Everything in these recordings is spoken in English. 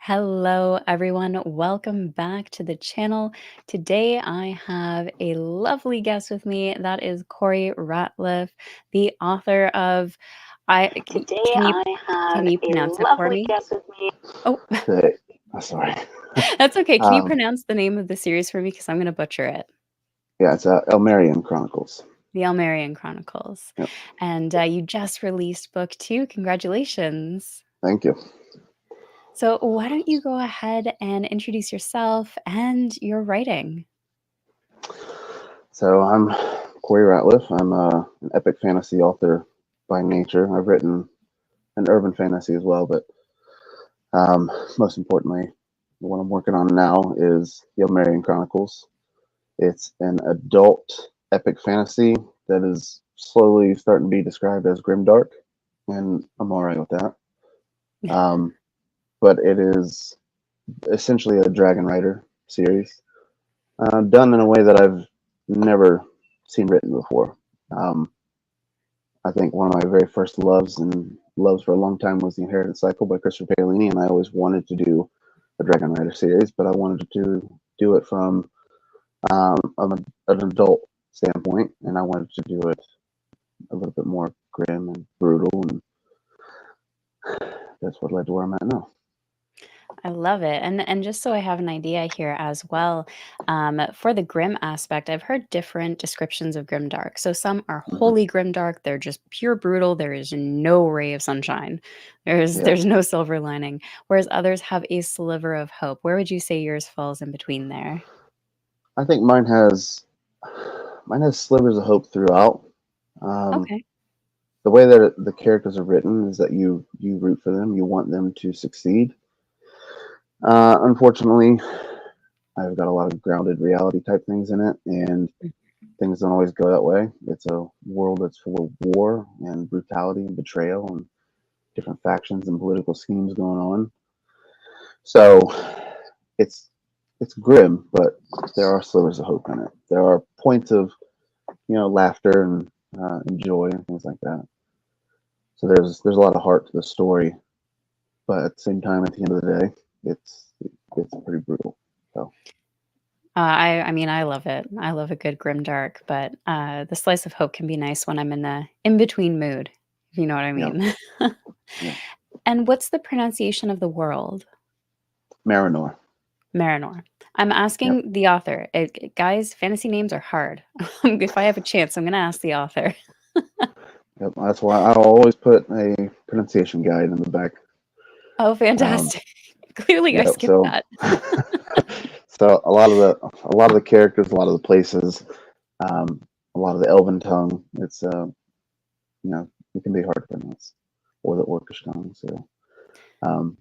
Hello, everyone. Welcome back to the channel. Today, I have a lovely guest with me. That is Corey Ratliff, the author of I. Today Can you I can have you a pronounce it for lovely me? guest with me. Oh, Hey, sorry. that's okay. Can you Um, pronounce the name of the series for me? Because I'm going to butcher it. yeah, it's Elmarian Chronicles. The Almerian Chronicles, Yep. and you just released book two. Congratulations! Thank you. So, why don't you go ahead and introduce yourself and your writing? So I'm Corey Ratliff. I'm an epic fantasy author by nature. I've written an urban fantasy as well, but most importantly, the one I'm working on now is the Elmarian Chronicles. It's an adult epic fantasy that is slowly starting to be described as grimdark, and I'm all right with that. Um, but it is essentially a Dragon Rider series, done in a way that I've never seen written before. Um, I think one of my very first loves for a long time was The Inheritance Cycle by Christopher Paolini, and I always wanted to do a Dragon Rider series, but I wanted to do it from an adult standpoint, and I wanted to do it a little bit more grim and brutal, and that's what led to where I'm at now. I love it. And just so I have an idea here as well, for the grim aspect, I've heard different descriptions of grimdark. So some are Hmm. wholly grimdark, they're just pure brutal. There is no ray of sunshine. There's Yeah, there's no silver lining. Whereas others have a sliver of hope. Where would you say yours falls in between there? I think mine has slivers of hope throughout. Um, Okay. the way that the characters are written is that you root for them, you want them to succeed. Unfortunately, I've got a lot of grounded reality type things in it, and things don't always go that way. It's a world that's full of war and brutality and betrayal and different factions and political schemes going on. So it's it's grim, but there are slivers of hope in it. There are points of laughter and joy and things like that. So there's a lot of heart to the story, but at the same time, at the end of the day, it's pretty brutal. So I mean, I love it. I love a good grimdark, but the slice of hope can be nice when I'm in the in between mood, if you know what I yeah, mean. yeah, And what's the pronunciation of the world? Marinor. Marinor. I'm Yep, asking the author. Guys, fantasy names are hard. If I have a chance, I'm going to ask the author. yep. That's why I always put a pronunciation guide in the back. Oh, Um, fantastic. Clearly, I yep. skipped So that. so a lot of the characters, a lot of the places, um, a lot of the Elven tongue. It's it can be hard to pronounce, or the Orcish tongue. So um,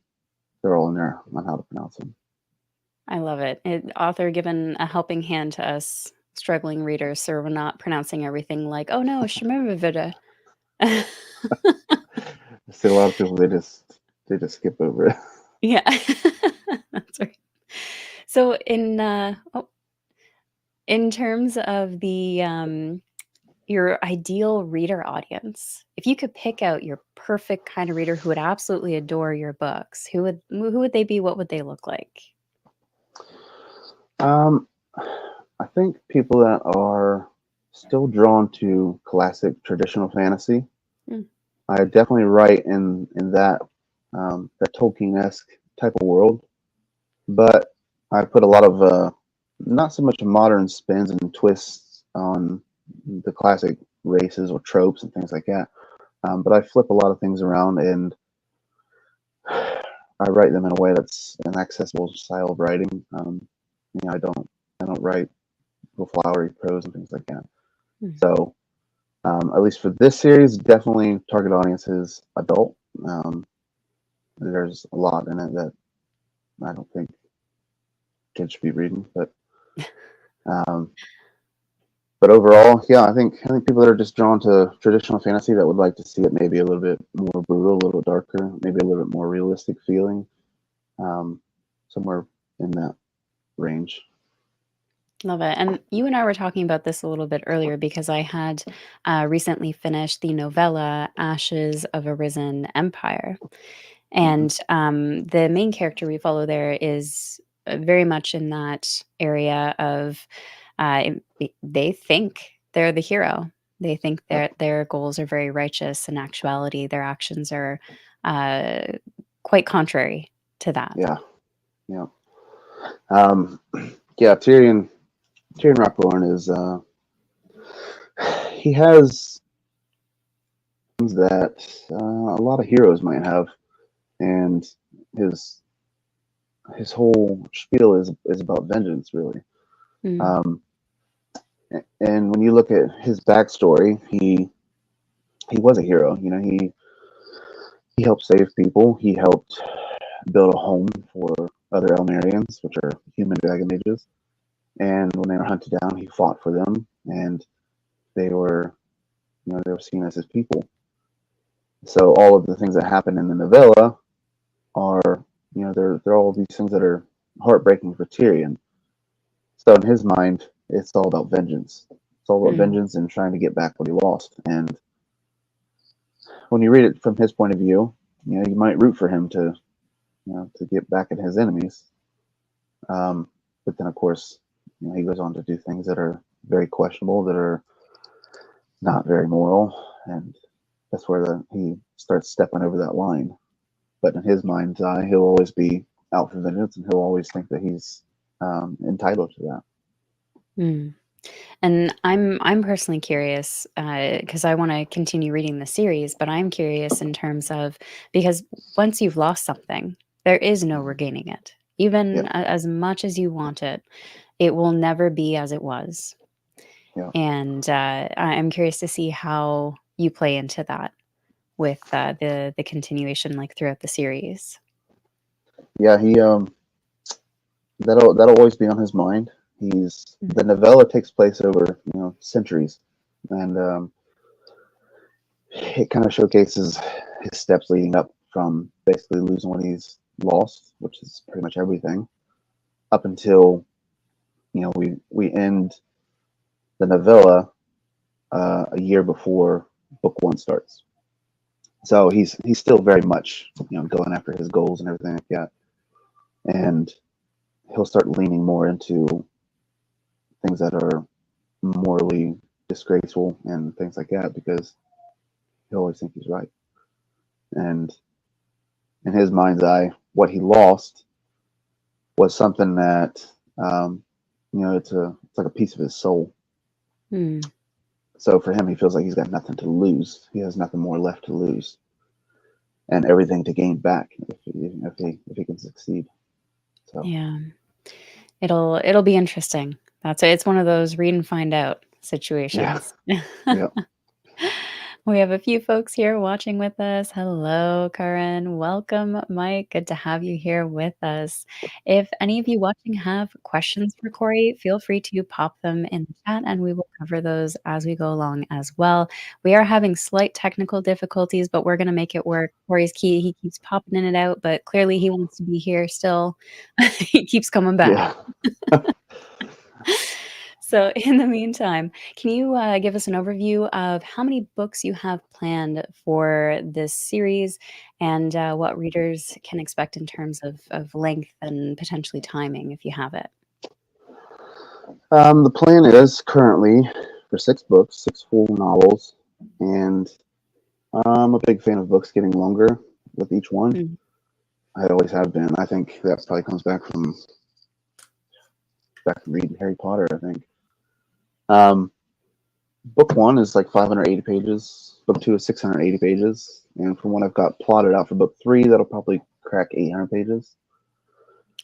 they're all in there on how to pronounce them. I love it. Author given a helping hand to us struggling readers, so we're not pronouncing everything like, oh no, Shmurvida. I see a lot of people they just skip over it. Yeah, that's right. So in terms of the your ideal reader audience, if you could pick out your perfect kind of reader who would absolutely adore your books, who would they be? What would they look like? Um, I think people that are still drawn to classic traditional fantasy. Mm, I definitely write in that Tolkien esque type of world, but I put a lot of not so much modern spins and twists on the classic races or tropes and things like that. But I flip a lot of things around and I write them in a way that's an accessible style of writing. I don't write real flowery prose and things like that. mm. So at least for this series, definitely target audience is adult. Um, there's a lot in it that I don't think kids should be reading, um, but overall, yeah, I think people that are just drawn to traditional fantasy that would like to see it maybe a little bit more brutal, a little bit darker, maybe a little bit more realistic feeling, um, somewhere in that range. Love it. And you and I were talking about this a little bit earlier because I had recently finished the novella Ashes of a Risen Empire. And the main character we follow there is very much in that area of they think they're the hero. They think Yep. that their goals are very righteous. In actuality, their actions are uh, quite contrary to that. Yeah. Yeah. Um, yeah. Tyrion Rockthorn is he has things that a lot of heroes might have, and his his whole spiel is about vengeance, really. Mm, Um, and when you look at his backstory, he was a hero. You know, he helped save people. He helped build a home for other Elmerians, which are human dragon mages. And when they were hunted down, he fought for them, and they were, they were seen as his people. So all of the things that happen in the novella are, they're all these things that are heartbreaking for Tyrion. So in his mind, it's all about vengeance. It's all about mm, vengeance and trying to get back what he lost. And when you read it from his point of view, you might root for him to get back at his enemies. But then, of course, he goes on to do things that are very questionable, that are not very moral, and that's where he starts stepping over that line. But in his mind's eye, he'll always be out for vengeance, and he'll always think that he's entitled to that. mm. And I'm personally curious because I want to continue reading the series, but I'm curious in terms of because once you've lost something, there is no regaining it. Yeah, Even as much as you want it, it will never be as it was. yeah, And I'm curious to see how you play into that with the continuation, like throughout the series. yeah. He that'll always be on his mind. Mm, The novella takes place over centuries, and it kind of showcases his steps leading up from basically losing what he's lost, which is pretty much everything, up until we end the novella a year before book one starts. So he's still very much going after his goals and everything like that, and he'll start leaning more into things that are morally disgraceful and things like that because he'll always think he's right. And in his mind's eye, what he lost was something that it's like a piece of his soul. mm, So for him, he feels like he's got nothing to lose. He has nothing more left to lose, and everything to gain back if he can succeed. So yeah, it'll be interesting. It's one of those read and find out yeah, situations. yeah, We have a few folks here watching with us. Hello, Karen. Welcome, Mike. Good to have you here with us. If any of you watching have questions for Corey, feel free to pop them in the chat and we will cover those as we go along as well. We are having slight technical difficulties, but we're going to make it work. Corey's key, he keeps popping in and out, but clearly he wants to be here still. He keeps coming back. yeah. So, in the meantime, can you give us an overview of how many books you have planned for this series and what readers can expect in terms of length and potentially timing if you have it? The plan is currently for 6 books, 6 full novels, and I'm a big fan of books getting longer with each one. Mm, I always have been. I think that probably comes back from reading Harry Potter. I think. Um, Book one is like 580 pages. Book two is 680 pages, and from what I've got plotted out for book three, that'll probably crack 800 pages.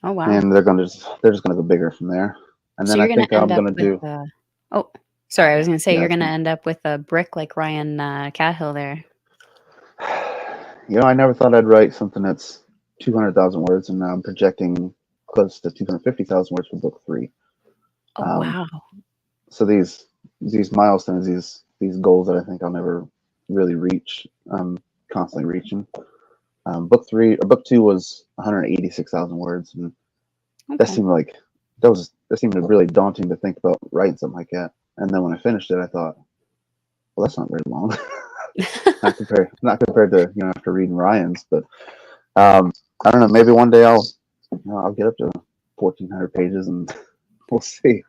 Oh, wow. And they're just gonna go bigger from there. And So, then I you're going think to end I'm up gonna with do. oh, sorry, I was going to say Yeah, you're going to end up with a brick like Ryan Cahill there. I never thought I'd write something that's 200,000 words, and now I'm projecting close to 250,000 words for book three. Oh, Um, wow. so these milestones, these goals that I think I'll never really reach, I'm constantly reaching. Book two was 186,000 words, and that Okay. seemed like that seemed really daunting to think about writing something like that. And then when I finished it, I thought, well, that's not very long. Not compared to after reading Ryan's, but I don't know. Maybe one day I'll get up to 1,400 pages, and we'll see.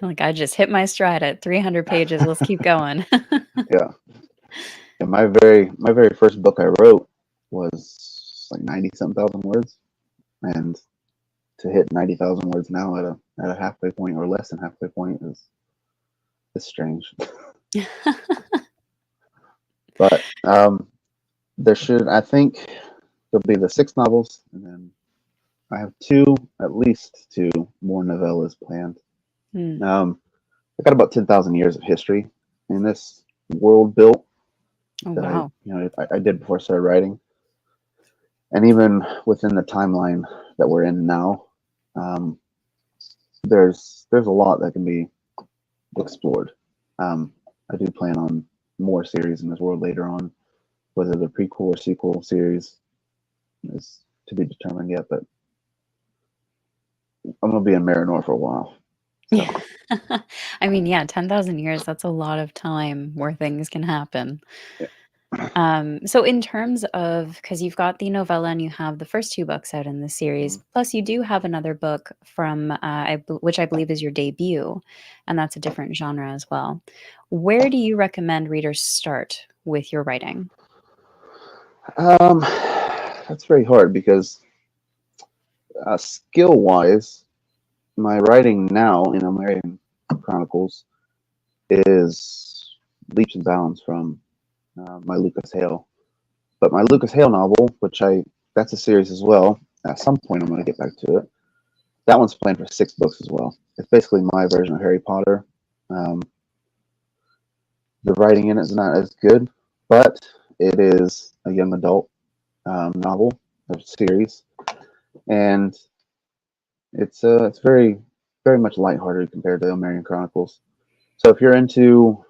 Like, I just hit my stride at 300 pages. Let's keep going. Yeah. And my very first book I wrote was like 90-some thousand words, and to hit 90,000 words now at a halfway point or less than halfway point is strange. But I think there'll be the 6 novels, and then I have at least two more novellas planned. Hmm. I got about 10,000 years of history in this world built Oh, that wow. I did before I started writing, and even within the timeline that we're in now, um, there's a lot that can be explored. I do plan on more series in this world later on, whether the prequel or sequel series is to be determined yet. But I'm gonna be in Marinor for a while. So Yeah. I mean, yeah, 10,000 years, that's a lot of time where things can happen. yeah. So in terms of, because you've got the novella and you have the first two books out in the series, plus you do have another book from which I believe is your debut, and that's a different genre as well. Where do you recommend readers start with your writing? Um, that's very hard because skill wise, my writing now in American Chronicles is leaps and bounds from my Lucas Hale. But my Lucas Hale novel, that's a series as well. At some point, I'm going to get back to it. That one's planned for 6 books as well. It's basically my version of Harry Potter. Um, the writing in it is not as good, but it is a young adult novel or series, and it's very much lighthearted compared to American Chronicles. So if you're into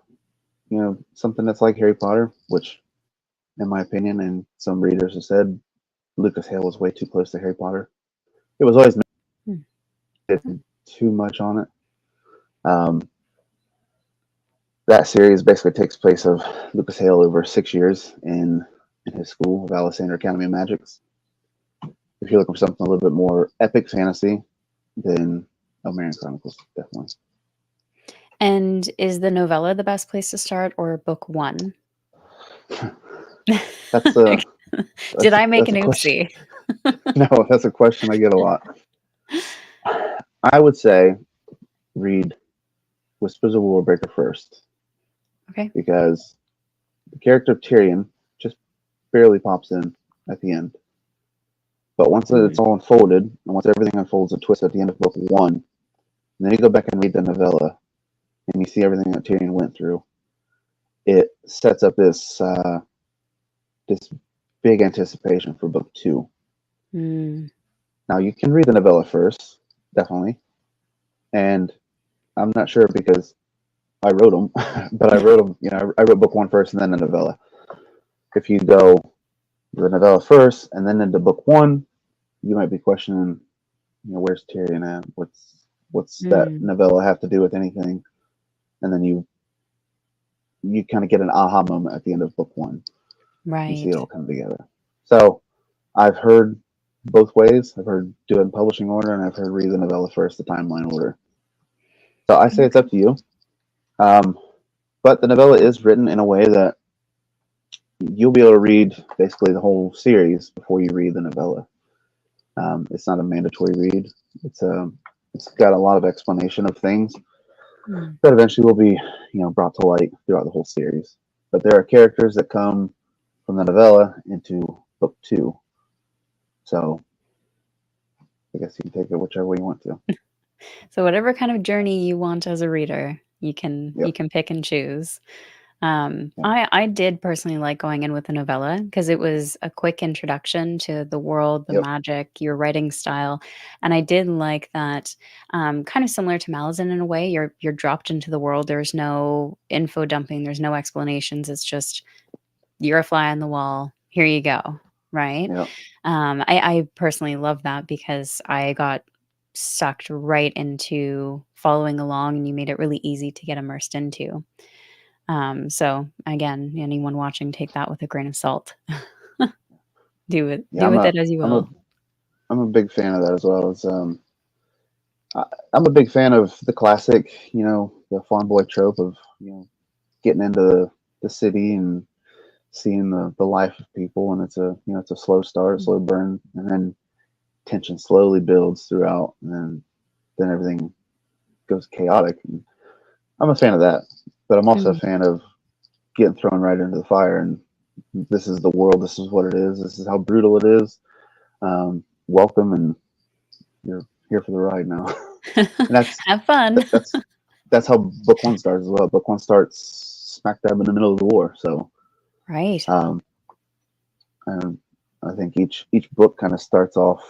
something that's like Harry Potter, which in my opinion and some readers have said Lucas Hale was way too close to Harry Potter. It was always Hmm. too much on it. Um, that series basically takes place of Lucas Hale over 6 years in his school of Alexander Academy of Magics. If you're looking for something a little bit more epic fantasy, then American Chronicles definitely. And is the novella the best place to start or book one? That's a Did I make that's an a question. oopsie? No, that's a question I get a lot. I would say read Whispers of Warbreaker first Okay. because the character of Tyrion just barely pops in at the end. But once it's Mm. all unfolded, and once everything unfolds and twists at the end of book one, and then you go back and read the novella, and you see everything that Tyrion went through, it sets up this big anticipation for book two. Mm. Now you can read the novella first, definitely, and I'm not sure because I wrote them, but I wrote them. I wrote book one first and then the novella. If you go the novella first and then into book one, you might be questioning, where's Tyrion at? What's that Mm. novella have to do with anything? And then you kind of get an aha moment at the end of book one. You see Right. it all come together. So I've heard both ways. I've heard do it in publishing order, and I've heard read the novella first, the timeline order. So I say it's Okay. up to you. Um, but the novella is written in a way that you'll be able to read basically the whole series before you read the novella. It's not a mandatory read. It's got a lot of explanation of things Mm. that eventually will be brought to light throughout the whole series. But there are characters that come from the novella into book two. So I guess you can take it whichever way you want to. So whatever kind of journey you want as a reader, you Yep. can pick and choose. Yep. I did personally like going in with a novella because it was a quick introduction to the world, the Yep. magic, your writing style, and I did like that. Kind of similar to Malazan in a way. You're dropped into the world. There's no info dumping. There's no explanations. It's just you're a fly on the wall. Here you go. Right. Yep. I personally love that because I got sucked right into following along, and you made it really easy to get immersed into. So again, anyone watching, take that with a grain of salt. Yeah, with it as you I'm a will. I'm a big fan of that as well. I'm a big fan of the classic, the farm boy trope of getting into the city and seeing the life of people, and it's a slow start, slow burn, and then tension slowly builds throughout, and then everything goes chaotic. And I'm a fan of that, but I'm also a Mhm. fan of getting thrown right into the fire, and this is the world, this is what it is, this is how brutal it is. Welcome, and you're here for the ride now. And Have fun. that's how book one starts as well. Book one starts smack dab in the middle of the war, so Right. um, and I think each book kind of starts off,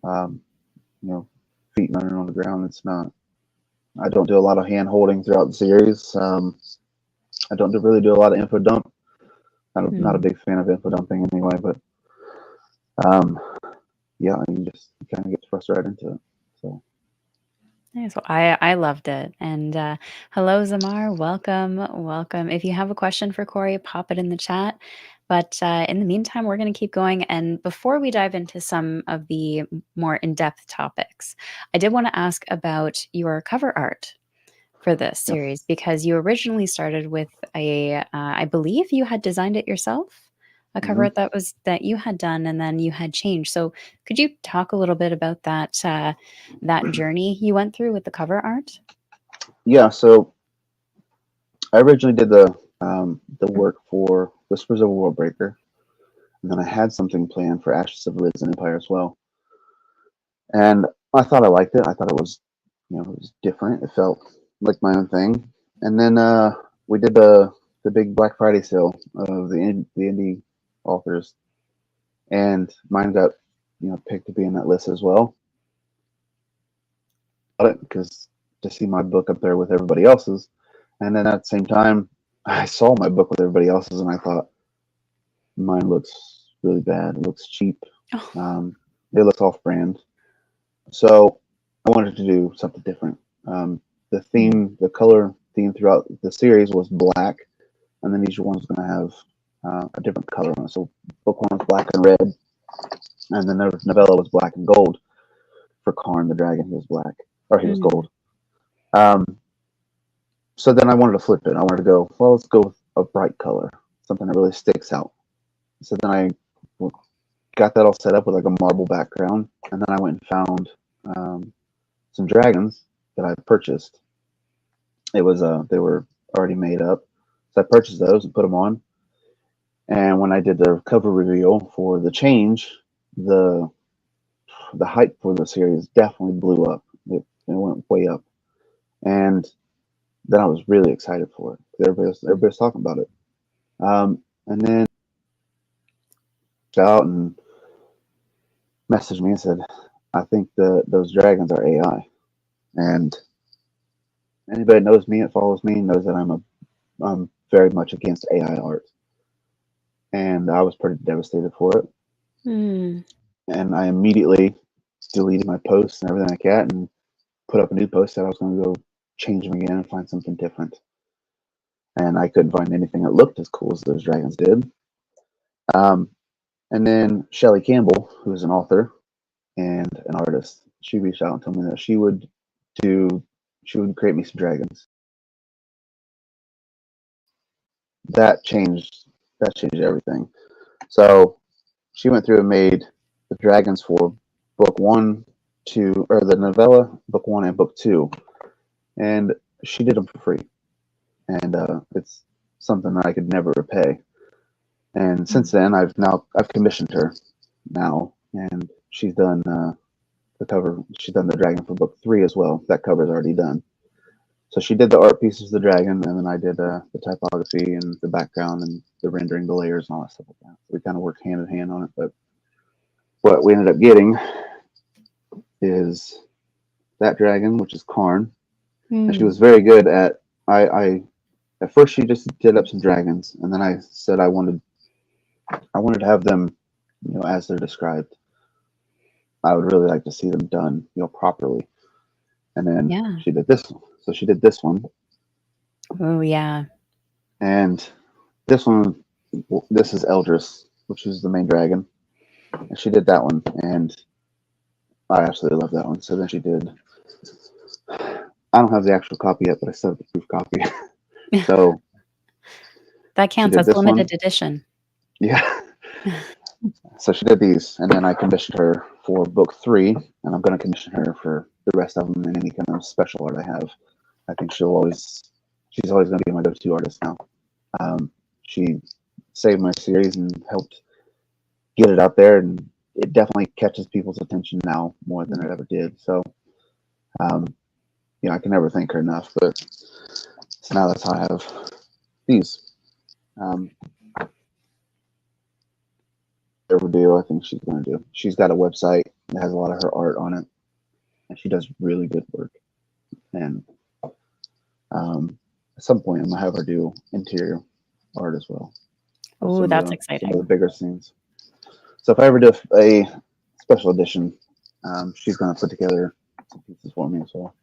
um, you know, feet running on the ground. It's not. I don't do a lot of hand holding throughout the series. I don't really do a lot of info dump. Not a Mm. big fan of info dumping anyway, but um, yeah, you kind of get thrust right into it. So Yeah, so I loved it. And hello, Zamar. Welcome. Welcome. If you have a question for Corey, pop it in the chat. But in the meantime, we're going to keep going. And before we dive into some of the more in depth topics, I did want to ask about your cover art for this yeah. series because you originally started with I believe you had designed it yourself, a cover hmm art that you had done, and then you had changed. So could you talk a little bit about that journey you went through with the cover art? Yeah. So I originally did the work for Whispers of a Worldbreaker, and then I had something planned for Ashes of a Risen Empire as well. And I thought I liked it. I thought it was different. It felt like my own thing. And then we did the big Black Friday sale of the indie authors, and mine got picked to be in that list as well. Because to see my book up there with everybody else's, and then at the same time, I saw my book with everybody else's, and I thought mine looks really bad. It looks cheap. Oh. Um, it looks off-brand. So I wanted to do something different. Mm. The color theme throughout the series was black, and then each one's going to have a different color on it. So book one was black and red, and then the novella was black and gold. For Karn the dragon, he was black, or he was Mm. gold. Um, so then I wanted to flip it. I wanted to go, well, let's go with a bright color, something that really sticks out. So then I got that all set up with like a marble background, and then I went and found some dragons that I purchased. They were already made up, so I purchased those and put them on. And when I did the cover reveal for the change, the the hype for the series definitely blew up. It went way up, and then I was really excited for it. Everybody was talking about it. And then out and messaged me and said, "I think those dragons are AI." And anybody that knows me and follows me knows that I'm very much against AI art, and I was pretty devastated for it. Mm. And I immediately deleted my posts and everything like that, and put up a new post that I was going to go change them again and find something different. And I couldn't find anything that looked as cool as those dragons did. Um, and then Shelley Campbell, who's an author and an artist, she reached out and told me that do she would create me some dragons. That changed that changed everything. So she went through and made the dragons for book one, two, or the novella, book one and book two, and she did them for free. And it's something that I could never repay. And since Mm. then, I've commissioned her now, and she's done the cover. She's done the dragon for book three as well. That cover's already done. So she did the art pieces of the dragon, and then I did the typography and the background and the rendering, the layers, and all that stuff like that. We kind of worked hand in hand on it, but what we ended up getting is that dragon, which is Karn, and she Mm. was very good at. I at first she just did up some dragons, and then I said I wanted to have them, as they're described. I would really like to see them done, properly. And then Yeah. she did this one. So she did this one, Oh yeah. and this one, this is Eldris, which is the main dragon. And she did that one, and I absolutely love that one. So then she did. I don't have the actual copy yet, but I still have the proof copy. So That she counts. did That's this one. limited edition. Yeah. So she did these, and then I commissioned her for book 3, and I'm going to commission her for the rest of them in any kind of special art I have. I think she's always going to be my go-to artist now. She saved my series and helped get it out there, and it definitely catches people's attention now more than it ever did. So, I can never thank her enough. But so now that's how I have these. Whatever do I think she's going to do. She's got a website that has a lot of her art on it, and she does really good work. And at some point, I'm gonna have her do interior art as well. Oh, that's Some of exciting. the bigger scenes. So if I ever do a special edition, she's gonna put together some pieces for me as well.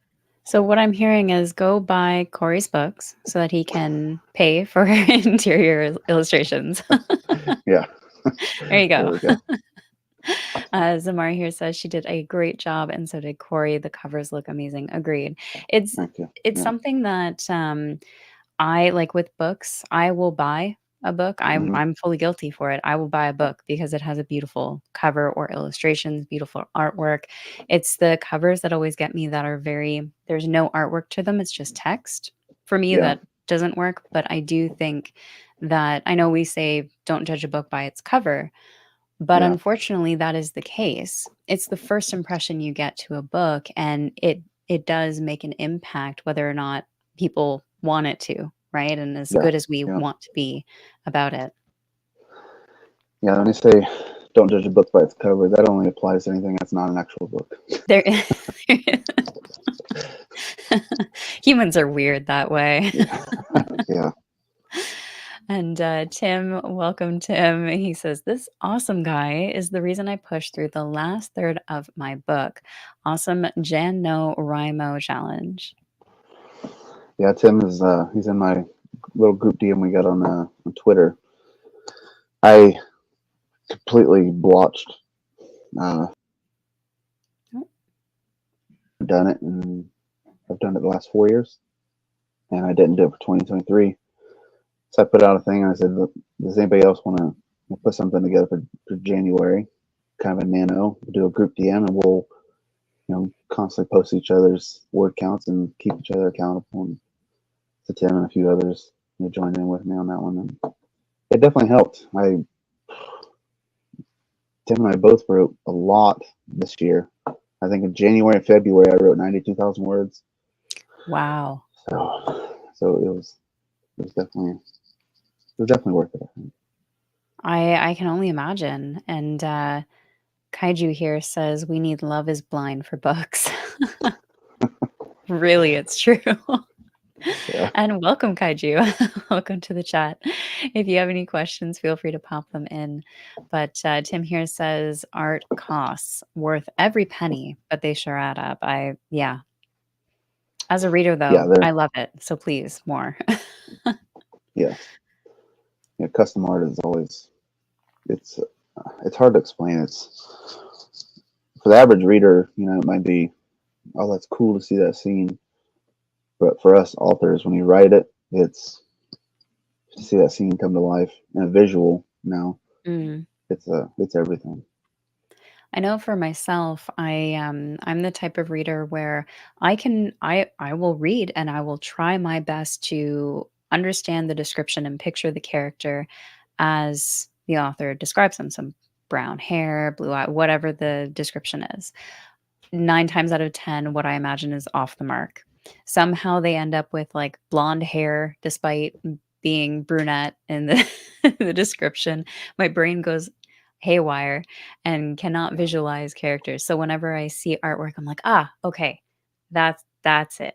So what I'm hearing is go buy Corey's books so that he can pay for interior illustrations. Yeah. There you There go. we go. Zamar here says she did a great job, and so did Corey. The covers look amazing. Agreed. It's Thank you. it's Yeah. something that I like with books. I will buy a book. I'm Mm-hmm. I'm fully guilty for it. I will buy a book because it has a beautiful cover or illustrations, beautiful artwork. It's the covers that always get me that are there's no artwork to them. It's just text. For me, Yeah. that doesn't work, but I do think that I know we say don't judge a book by its cover, but Yeah. unfortunately that is the case. It's the first impression you get to a book, and it does make an impact whether or not people want it to, right? And as Yeah. good as we Yeah. want to be about it. Yeah. When they say don't judge a book by its cover, that only applies to anything that's not an actual book. There humans are weird that way. Yeah. And Tim, welcome, Tim. He says, this awesome guy is the reason I pushed through the last third of my book. Awesome Jan No Rimo challenge. Yeah. Tim is he's in my little group DM we got on Twitter. I completely blotched. Done it, and I've done it the last 4 years, and I didn't do it for 2023. So I put out a thing, and I said, does anybody else want to put something together for January, kind of a nano? We'll do a group DM, and we'll constantly post each other's word counts and keep each other accountable. And so Tim and a few others joined in with me on that one, and it definitely helped. Tim and I both wrote a lot this year. I think in January and February I wrote 92,000 words. Wow. So it was definitely worth it, I think. I can only imagine. And Kaiju here says we need Love is Blind for books. Really, it's true. Yeah. And welcome, Kaiju. Welcome to the chat. If you have any questions, feel free to pop them in. But Tim here says art costs worth every penny, but they sure add up. Yeah. As a reader, Yeah, though, I love it. So please, more. yeah. Custom art is always it's hard to explain. It's for the average reader, it might be, oh, that's cool to see that scene. But for us authors, when you write it, it's to see that scene come to life in a visual now. Mm. It's everything. I know for myself, I'm the type of reader where I will read and I will try my best to understand the description and picture the character as the author describes them. Some brown hair, blue eye, whatever the description is. 9 times out of 10, what I imagine is off the mark. Somehow they end up with like blonde hair despite being brunette in the, the description. My brain goes haywire and cannot visualize characters. So whenever I see artwork, I'm like, okay, that's it.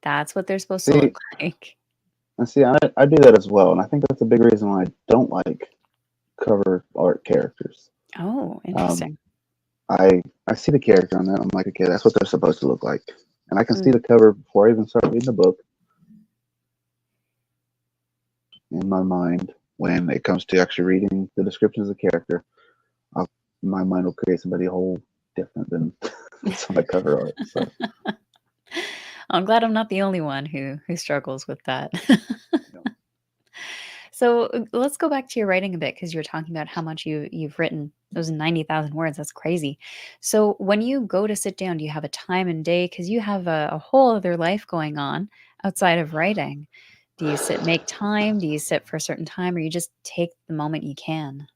That's what they're supposed to See, look like. I do that as well, and I think that's a big reason why I don't like cover art characters. Oh, interesting. I see the character on that. I'm like, okay, that's what they're supposed to look like, and I can see Mm. the cover before I even start reading the book. In my mind, when it comes to actually reading the descriptions of the character, I'll my mind will create somebody whole different than what's on the cover art. So I'm glad I'm not the only one who struggles with that. you know, So let's go back to your writing a bit because you're talking about how much you've written. Those 90,000 words, that's crazy. So when you go to sit down, do you have a time and day? Because you have a whole other life going on outside of writing. Do you make time? Do you sit for a certain time, or you just take the moment you can?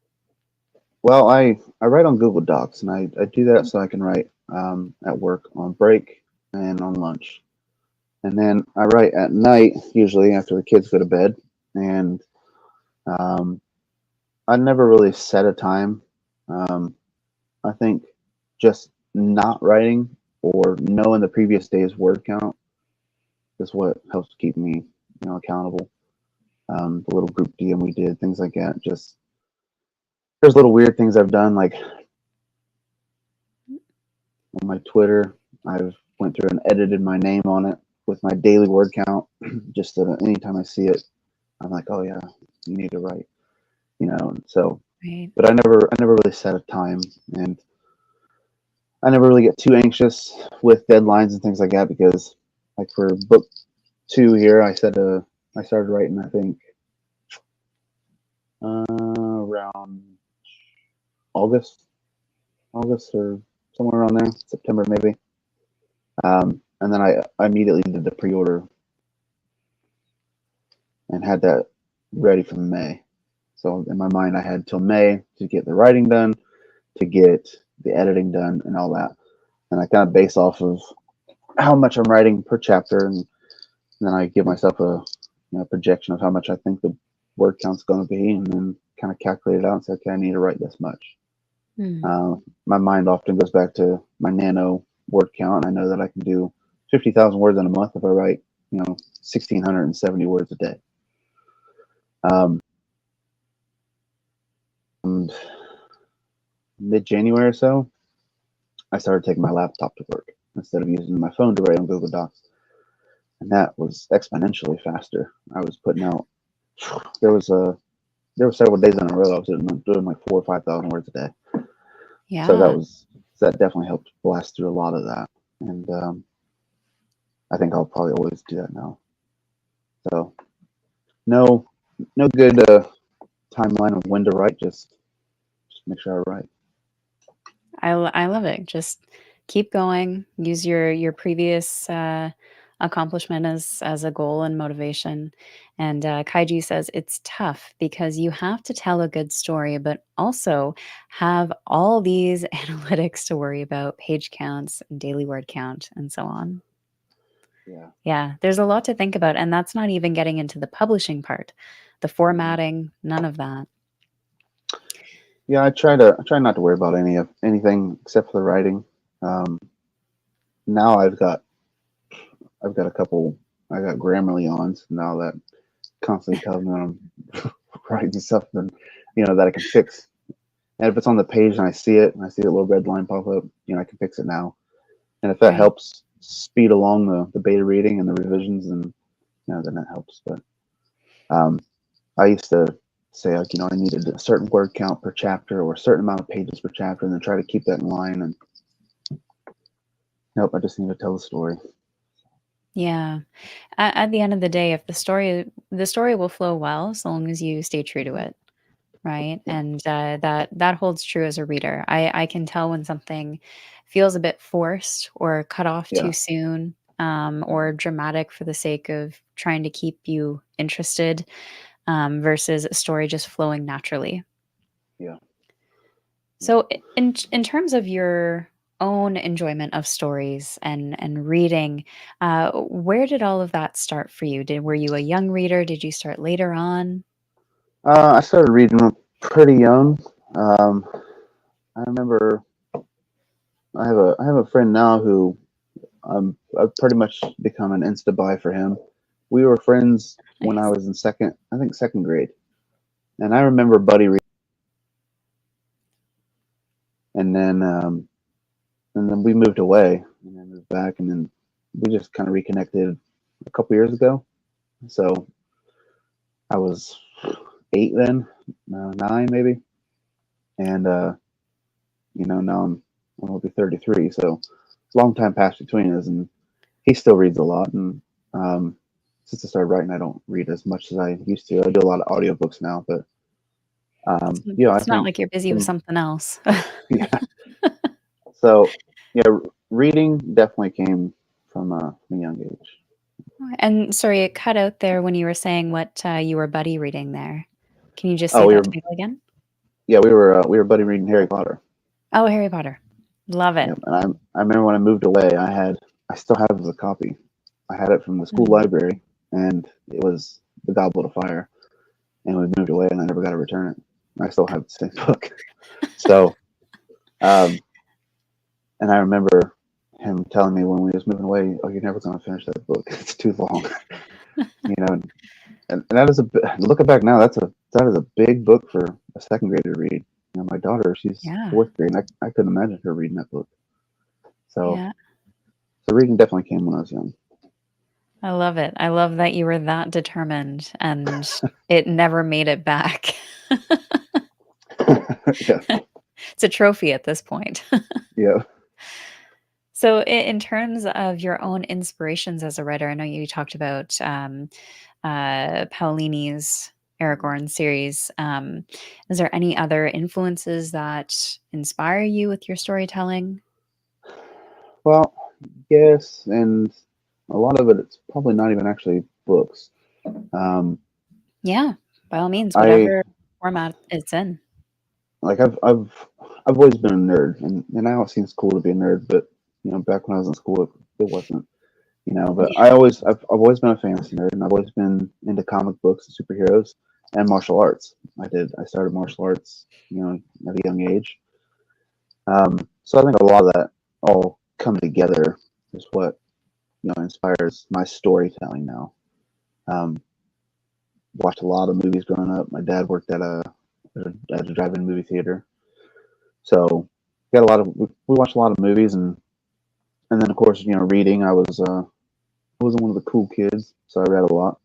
well, I write on Google Docs, and I do that so I can write at work on break and on lunch. And then I write at night, usually after the kids go to bed. And um, I never really set a time. Um, I think just not writing or knowing the previous day's word count is what helps keep me, accountable. The little group DM we did, things like that. Just there's little weird things I've done, like on my Twitter, I've went through and edited my name on it with my daily word count, just so that anytime I see it, I'm like, oh yeah, you need to write, So, Right. but I never really set a time, and I never really get too anxious with deadlines and things like that because, like for book 2 here, I started writing, I think, around August, August or somewhere around there, September maybe. And then I immediately did the pre-order and had that ready for May. So in my mind, I had till May to get the writing done, to get the editing done, and all that. And I kind of base off of how much I'm writing per chapter, and then I give myself a projection of how much I think the word count's going to be, and then kind of calculate it out and say, okay, I need to write this much. Hmm. My mind often goes back to my nano word count, and I know that I can do 50,000 words in a month if I write, 1,670 words a day. And mid-January or so, I started taking my laptop to work instead of using my phone to write on Google Docs, and that was exponentially faster. I was putting out. There was a there were several days in a row I was doing like 4,000 or 5,000 words a day. So Yeah. that definitely helped blast through a lot of that, and I think I'll probably always do that now. So no no good timeline of when to write. Just make sure I write. I love it. Just keep going. Use your previous accomplishment as a goal and motivation. And Kaiji says it's tough because you have to tell a good story, but also have all these analytics to worry about, page counts, and daily word count, and so on. Yeah. Yeah, there's a lot to think about, and that's not even getting into the publishing part, the Mhm. formatting, none of that. Yeah, I try not to worry about anything except for the writing. Um, now I've got a couple. I got Grammarly on so now that constantly tells me when I'm writing something, that I can fix. And if it's on the page and I see it and I see a little red line pop up, I can fix it now. And if that Right. helps speed along the beta reading and the revisions, then that helps. But um, I used to say like, I needed a certain word count per chapter or a certain amount of pages per chapter, and then try to keep that in line. And nope, I just need to tell the story. Yeah. At the end of the day, if the story will flow well so long as you stay true to it, right? Yeah, And that holds true as a reader. I can tell when something feels a bit forced or cut off yeah, too soon, or dramatic for the sake of trying to keep you interested, versus a story just flowing naturally. yeah. Yeah. So, in terms of your own enjoyment of stories and reading, where did all of that start for you? Were you a young reader? Did you start later on? I started reading pretty young. Um, I remember I have a friend now who I've pretty much become an insta buy for him. We were friends when I Nice. was in second grade, and I remember Buddy reading, and then we moved away, and then moved back, and then we just kind of reconnected a couple years ago. So I was 8 then, 9 maybe, and now I'm going to be 33, so it's a long time passed between us, and he still reads a lot. And since I started writing, I don't read as much as I used to. I do a lot of audiobooks now, but I It's not think like you're busy with from something else. yeah. So reading definitely came from a young age. And sorry, it cut out there when you were saying what you were buddy reading there. Can you just Oh, say that title again? we were buddy reading Harry Potter. Oh, Harry Potter. Love it. Yep, and I remember when I moved away, I still have the copy. I had it from the school Mm. library, and it was The Goblet of Fire. And we moved away, and I never got to return it. I still have the same book. So, um, and I remember him telling me when we was moving away, "Oh, you're never going to finish that book. It's too long." And that is looking back now, that is a big book for a second grader to read. My daughter, she's Yeah. fourth grade, and I couldn't imagine her reading that book. So, Yeah. so reading definitely came when I was young. I love it. I love that you were that determined and it never made it back. Yeah, It's a trophy at this point. yeah. So, in terms of your own inspirations as a writer, I know you talked about Paolini's Aragorn series. Is there any other influences that inspire you with your storytelling? Well, yes, and a lot of it, it's probably not even actually books. Um, Yeah, by all means, I whatever format it's in. like I've always been a nerd, and now it seems cool to be a nerd, but back when I was in school, it wasn't. But Yeah. I've always been a fantasy nerd, and I've always been into comic books and superheroes and martial arts. I started martial arts, at a young age. So I think a lot of that all come together is what inspires my storytelling now. Um, Watched a lot of movies growing up. My dad worked at a drive-in movie theater, so we watched a lot of movies, and then of course reading. I wasn't one of the cool kids, so I read a lot,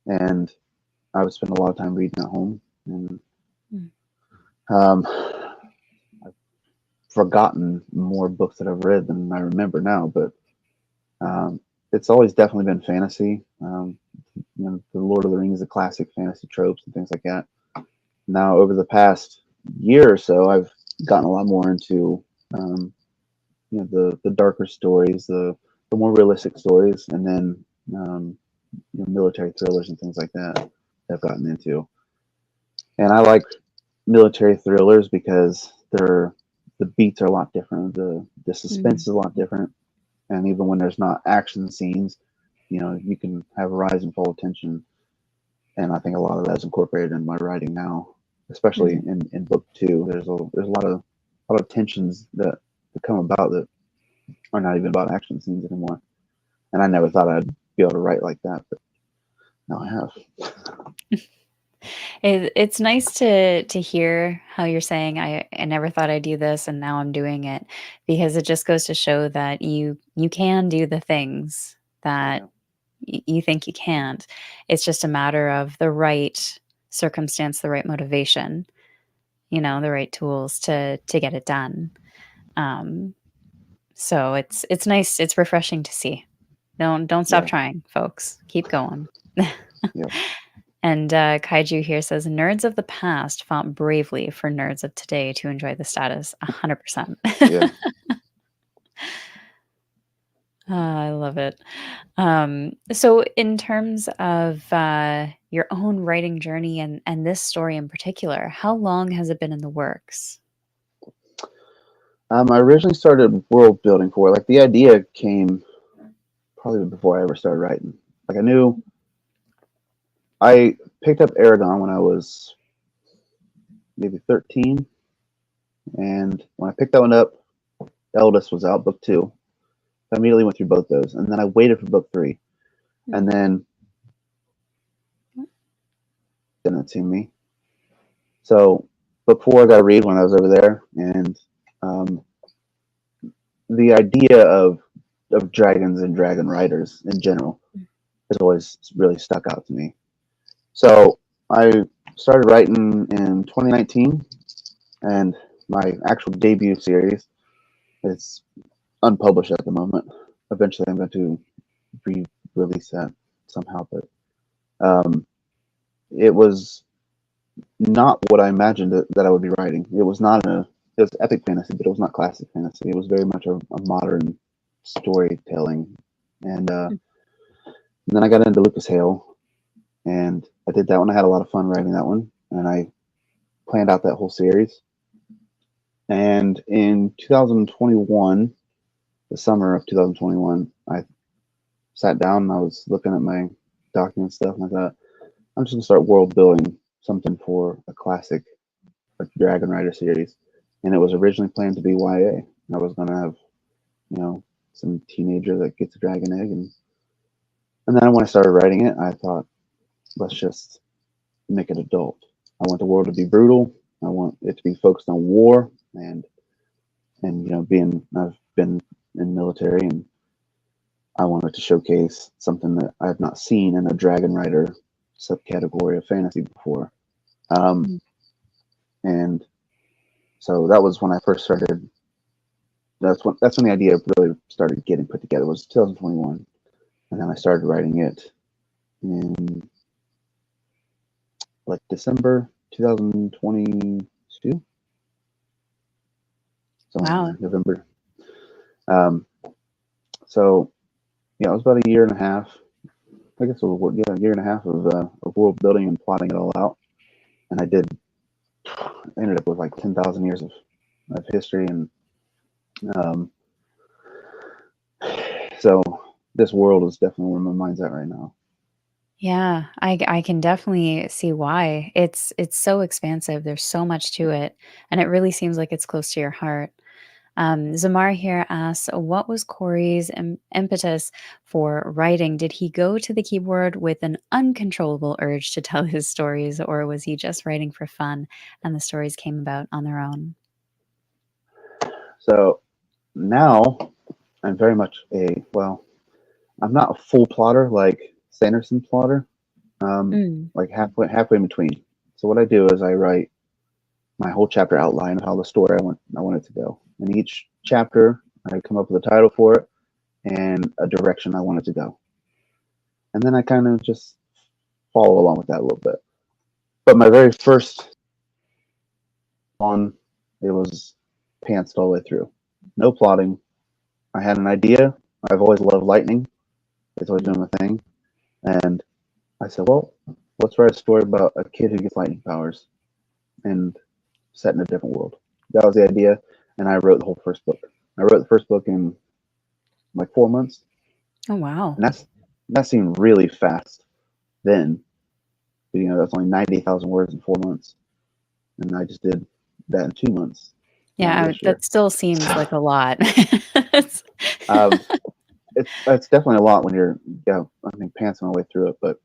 and I would spend a lot of time reading at home. And Mm. um, I've forgotten more books that I've read than I remember now, but um, it's always definitely been fantasy. The Lord of the Rings, the classic fantasy tropes and things like that. Now, over the past year or so, I've gotten a lot more into the darker stories, the more realistic stories, and then military thrillers and things like that. I've gotten into, and I like military thrillers because the beats are a lot different, the suspense Mm. is a lot different, and even when there's not action scenes, you can have a rise and fall of tension, and I think a lot of that is incorporated in my writing now, especially Mm. in book two. There's a lot of tensions that come about that are not even about action scenes anymore, and I never thought I'd be able to write like that, but now I have. It's nice to hear how you're saying I never thought I'd do this and now I'm doing it because it just goes to show that you can do the things that Yeah, you think you can't. It's just a matter of the right circumstance, the right motivation, the right tools to get it done. Um, so it's nice, it's refreshing to see. Don't stop yeah, trying, folks. Keep going. yeah, And Kaiju here says nerds of the past fought bravely for nerds of today to enjoy the status. 100%. yeah. I love it. So, in terms of your own writing journey and this story in particular, how long has it been in the works? I originally started world building for it. Like the idea came probably before I ever started writing. Like I picked up Aragon when I was maybe 13, and when I picked that one up, Eldest was out, book two. I immediately went through both those, and then I waited for book three, and Mm. then didn't see me. So book four I got to read when I was over there, and um, the idea of dragons and dragon riders in general has always really stuck out to me. So I started writing in 2019, and my actual debut series. It's unpublished at the moment. Eventually, I'm going to re-release that somehow, but it was not what I imagined that I would be writing. It was not it was epic fantasy, but it was not classic fantasy. It was very much a modern storytelling. And then I got into Lucas Hale, and I did that one. I had a lot of fun writing that one, and I planned out that whole series. And in 2021, the summer of 2021, I sat down and I was looking at my document stuff, and I thought, I'm just gonna start world building something for a classic, a Dragon Rider series. And it was originally planned to be YA. I was gonna have, some teenager that gets a dragon egg, and then when I started writing it, I thought, let's just make it adult. I want the world to be brutal. I want it to be focused on war and I've been in the military, and I wanted to showcase something that I've not seen in a Dragon Rider subcategory of fantasy before. And so that was when I first started. That's when the idea really started getting put together, was 2021, and then I started writing it in like December 2022. So Wow. November. So yeah, it was about a year and a half. I guess it was a year and a half of world building and plotting it all out. And I ended up with like 10,000 years of history, and so this world is definitely where my mind's at right now. Yeah, I can definitely see why. It's so expansive. There's so much to it, and it really seems like it's close to your heart. Zamar here asks, what was Corey's impetus for writing? Did he go to the keyboard with an uncontrollable urge to tell his stories, or was he just writing for fun and the stories came about on their own? So now I'm very much I'm not a full plotter like Sanderson plotter, like halfway in between. So what I do is I write my whole chapter outline of how the story I want it to go. And each chapter, I come up with a title for it and a direction I want it to go. And then I kind of just follow along with that a little bit. But my very first one, it was pantsed all the way through. No plotting. I had an idea. I've always loved lightning. It's always been my thing. And I said, well, let's write a story about a kid who gets lightning powers and set in a different world. That was the idea. And I wrote the whole first book. I wrote the first book in like 4 months. Oh, wow. And that seemed really fast then. But, that's only 90,000 words in 4 months. And I just did that in 2 months. Yeah, This year. that still seems like a lot. It's definitely a lot when you're pantsing my way through it. But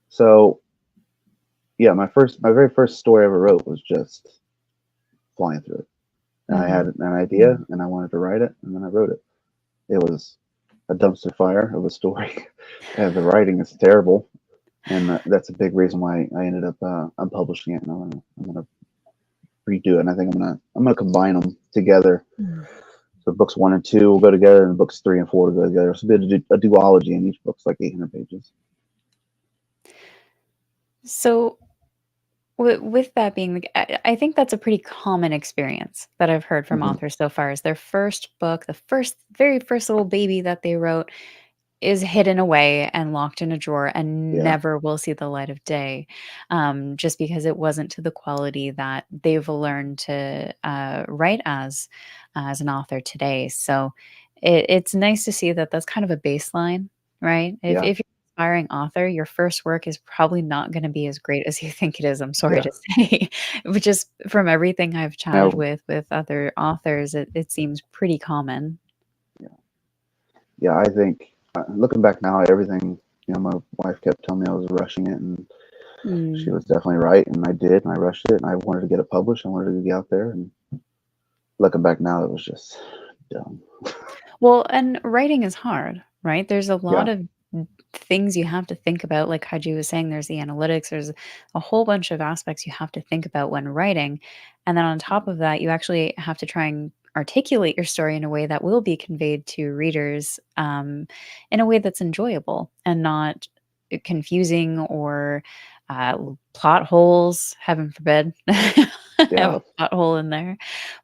so yeah, my very first story I ever wrote was just flying through it. And I had an idea and I wanted to write it, and then I wrote it. It was a dumpster fire of a story, and the writing is terrible, and that's a big reason why I ended up unpublishing it. And I'm gonna redo it, and I think I'm gonna combine them together. So books 1 and 2 will go together, and books 3 and 4 will go together. So a duology, and each book's like 800 pages. So, with that being, I think that's a pretty common experience that I've heard from authors so far. Is their first book, very first little baby that they wrote, is hidden away and locked in a drawer and Yeah, never will see the light of day, just because it wasn't to the quality that they've learned to write as an author today. So it's nice to see that that's kind of a baseline, right? If yeah, you're an aspiring author, your first work is probably not going to be as great as you think it is. I'm sorry yeah. to say, but just from everything I've chatted Now, with other authors, it seems pretty common. yeah, I think looking back now, everything, my wife kept telling me I was rushing it, and she Mm. was definitely right, and I did, and I rushed it, and I wanted to get it published. I wanted to get out there, and looking back now, it was just dumb. Well, and writing is hard, right? There's a lot Yeah, of things you have to think about. Like Haji was saying, there's the analytics, there's a whole bunch of aspects you have to think about when writing. And then on top of that, you actually have to try and articulate your story in a way that will be conveyed to readers in a way that's enjoyable and not confusing or plot holes, heaven forbid. Have Yeah. a plot hole in there.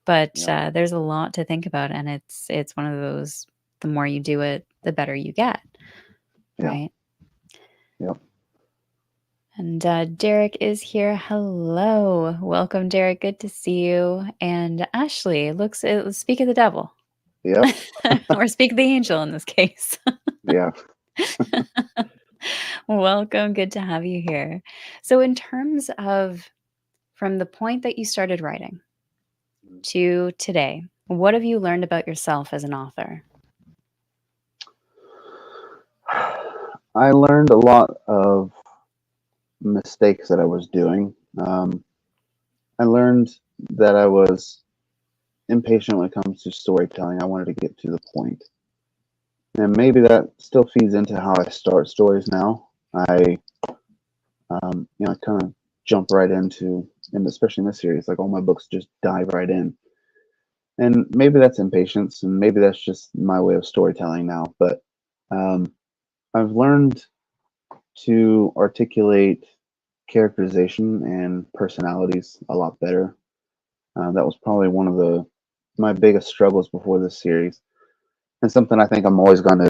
But Yep. there's a lot to think about, and it's one of those, the more you do it, the better you get, Yeah. right? Yep. And Derek is here. Hello. Welcome, Derek. Good to see you. And Ashley, speak of the devil. Yep. Or speak of the angel in this case. Yeah. Welcome. Good to have you here. So, in terms of from the point that you started writing to today, what have you learned about yourself as an author? I learned a lot of mistakes that I was doing. I learned that I was impatient when it comes to storytelling. I wanted to get to the point. And maybe that still feeds into how I start stories now. I kind of jump right into, and especially in this series, like all my books just dive right in. And maybe that's impatience, and maybe that's just my way of storytelling now. But um, I've learned to articulate characterization and personalities a lot better. That was probably one of my biggest struggles before this series, and something I think I'm always going to.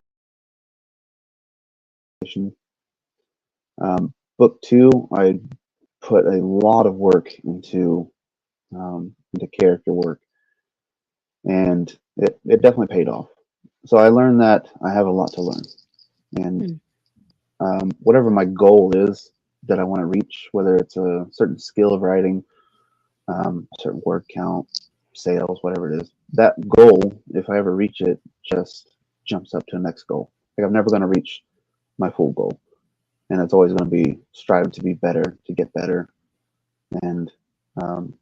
Book two, I put a lot of work into character work, and it definitely paid off. So I learned that I have a lot to learn, and Mm. whatever my goal is that I want to reach, whether it's a certain skill of writing, a certain word count, sales, whatever it is, that goal, if I ever reach it, just jumps up to the next goal. Like I'm never going to reach my full goal, and it's always going to be striving to be better, to get better, and um,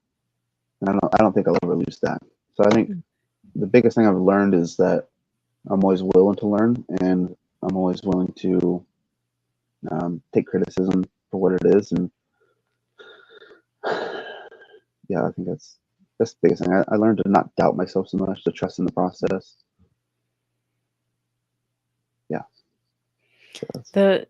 and I don't think I'll ever lose that. So I think Mm. the biggest thing I've learned is that I'm always willing to learn, and I'm always willing to take criticism for what it is. And yeah, I think that's the biggest thing. I learned to not doubt myself so much, to trust in the process. Yeah.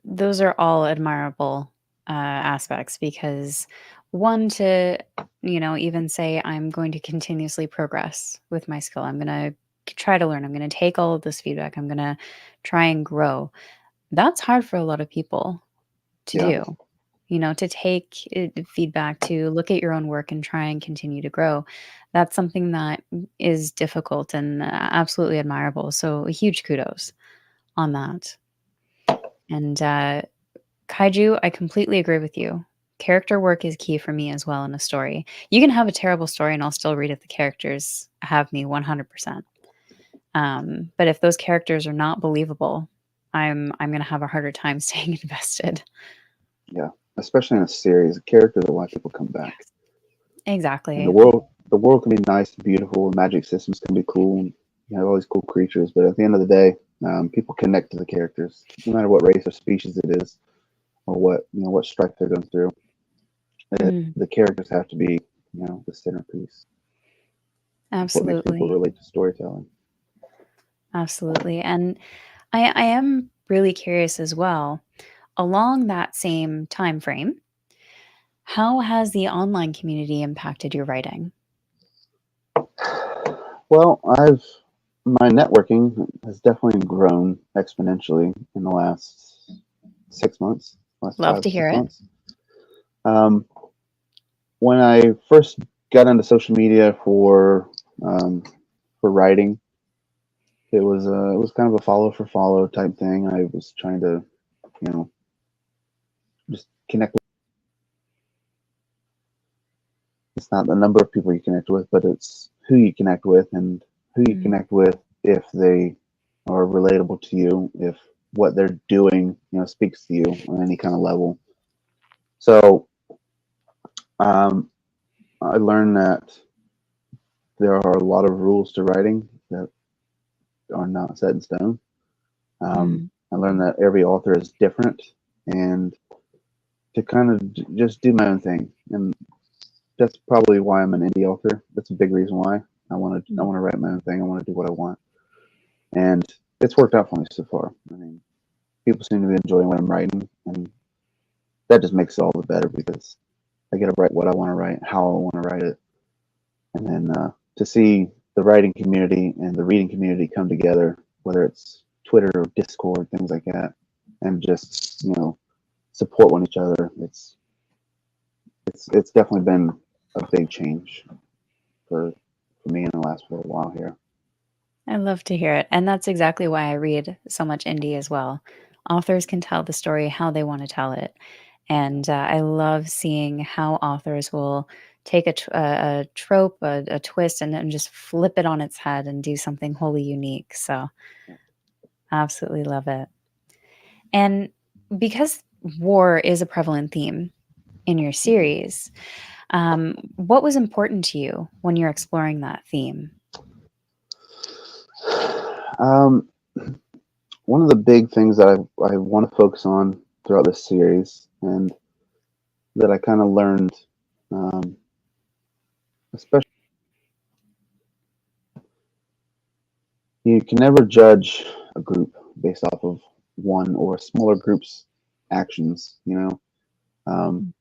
Those are all admirable aspects because one, to even say I'm going to continuously progress with my skill. I'm going to try to learn. I'm going to take all of this feedback. I'm going to try and grow. That's hard for a lot of people to Yeah. do. To take feedback, to look at your own work and try and continue to grow. That's something that is difficult and absolutely admirable. So a huge kudos on that. And Kaiju, I completely agree with you. Character work is key for me as well in a story. You can have a terrible story and I'll still read it. The characters have me 100%. But if those characters are not believable, I'm going to have a harder time staying invested. Yeah. Especially in a series, characters are why people come back. Yes, And exactly. the world can be nice, beautiful, magic systems can be cool, and you have all these cool creatures. But at the end of the day, people connect to the characters, no matter what race or species it is, or what strife they're going through. Mm, The characters have to be, the centerpiece. It's what makes people absolutely. relate to storytelling. Absolutely. And I am really curious as well, along that same time frame, how has the online community impacted your writing? Well, my networking has definitely grown exponentially in the last 6 months, last Love five to hear six it. months. Um, when I first got into social media for writing, it was kind of a follow for follow type thing. I was trying to you know just connect with. It's not the number of people you connect with, but it's who you connect with, and who you Mm, connect with if they are relatable to you, if what they're doing speaks to you on any kind of level. So um, I learned that there are a lot of rules to writing that are not set in stone. mm, I learned that every author is different, and to kind of just do my own thing. And that's probably why I'm an indie author. That's a big reason why I want to write my own thing. I want to do what I want, and it's worked out for me so far. I mean, people seem to be enjoying what I'm writing, and that just makes it all the better because I get to write what I want to write, how I want to write it, and then to see the writing community and the reading community come together, whether it's Twitter or Discord, things like that, and just support one each other. It's definitely been a big change for me in the last little while here. I love to hear it. And that's exactly why I read so much indie as well. Authors can tell the story how they want to tell it. And I love seeing how authors will take a trope, a twist, and just flip it on its head and do something wholly unique. So, absolutely love it. And because war is a prevalent theme in your series, what was important to you when you're exploring that theme? Um, One of the big things that I want to focus on throughout this series, and that I kind of learned, especially, you can never judge a group based off of one or a smaller group's actions, um,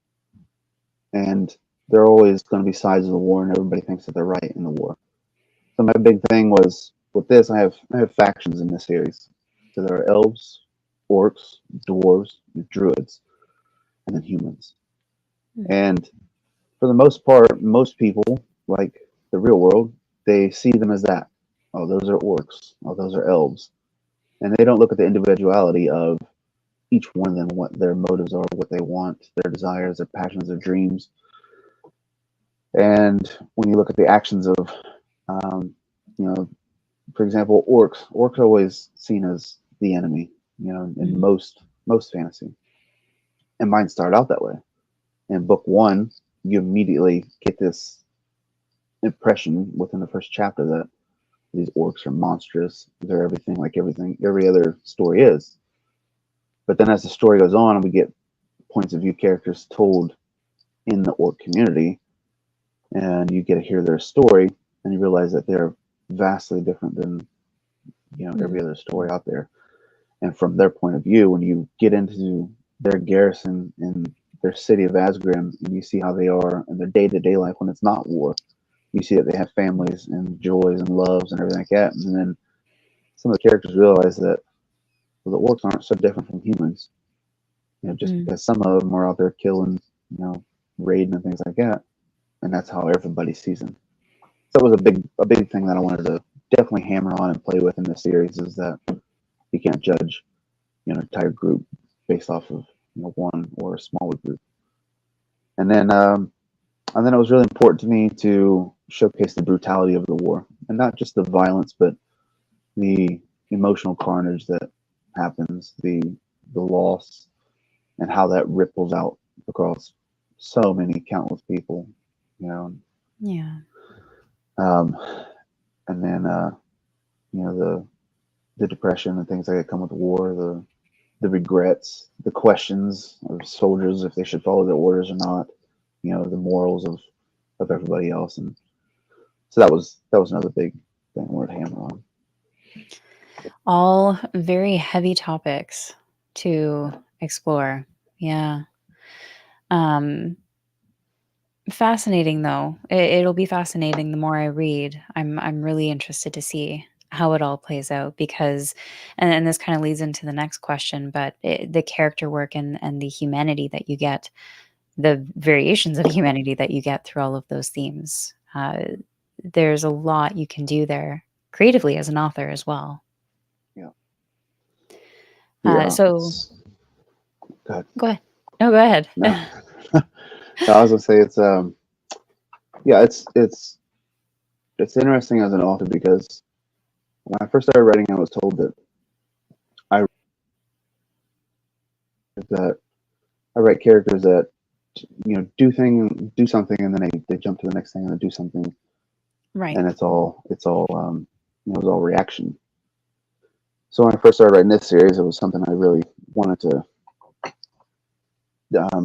and there are always going to be sides of the war, and everybody thinks that they're right in the war. So my big thing was with this, I have factions in this series. So there are elves, orcs, dwarves, druids, and then humans. Mm. And for the most part, most people, like the real world, they see them as that. Oh, those are orcs. Oh, those are elves. And they don't look at the individuality of each one of them, what their motives are, what they want, their desires, their passions, their dreams. And when you look at the actions of, um, you know, for example, orcs are always seen as the enemy, in Mm. most fantasy. And mine started out that way. In book one, you immediately get this impression within the first chapter that these orcs are monstrous. They're everything like every other story is. But then as the story goes on and we get points of view characters told in the orc community, and you get to hear their story, and you realize that they're vastly different than every Mm. other story out there. And from their point of view, when you get into their garrison in their city of Asgrim, and you see how they are in their day-to-day life when it's not war, you see that they have families and joys and loves and everything like that. And then some of the characters realize that the orcs aren't so different from humans, just Mm. because some of them are out there killing, raiding and things like that, and that's how everybody sees them. So it was a big thing that I wanted to definitely hammer on and play with in this series is that you can't judge, an entire group based off of one or a smaller group. And then it was really important to me to showcase the brutality of the war, and not just the violence, but the emotional carnage that happens, the loss, and how that ripples out across so many countless people, you know. Yeah. Um, and then the depression and things like that come with the war, the regrets, the questions of soldiers if they should follow their orders or not, the morals of everybody else, and so that was another big thing I wanted to hammer on. All very heavy topics to explore. Yeah. Um, Fascinating though. It'll be fascinating the more I read. I'm really interested to see how it all plays out because, and this kind of leads into the next question, but the character work and the humanity that you get, the variations of humanity that you get through all of those themes. There's a lot you can do there creatively as an author as well. Yeah, Uh, yeah. so It's go ahead. go ahead. No, go ahead. No, no, I was gonna say yeah, it's interesting as an author because when I first started writing, I was told I that I write characters that do something and then they jump to the next thing and then do something, Right. and it's all it's all reaction. So when I first started writing this series, it was something I really wanted to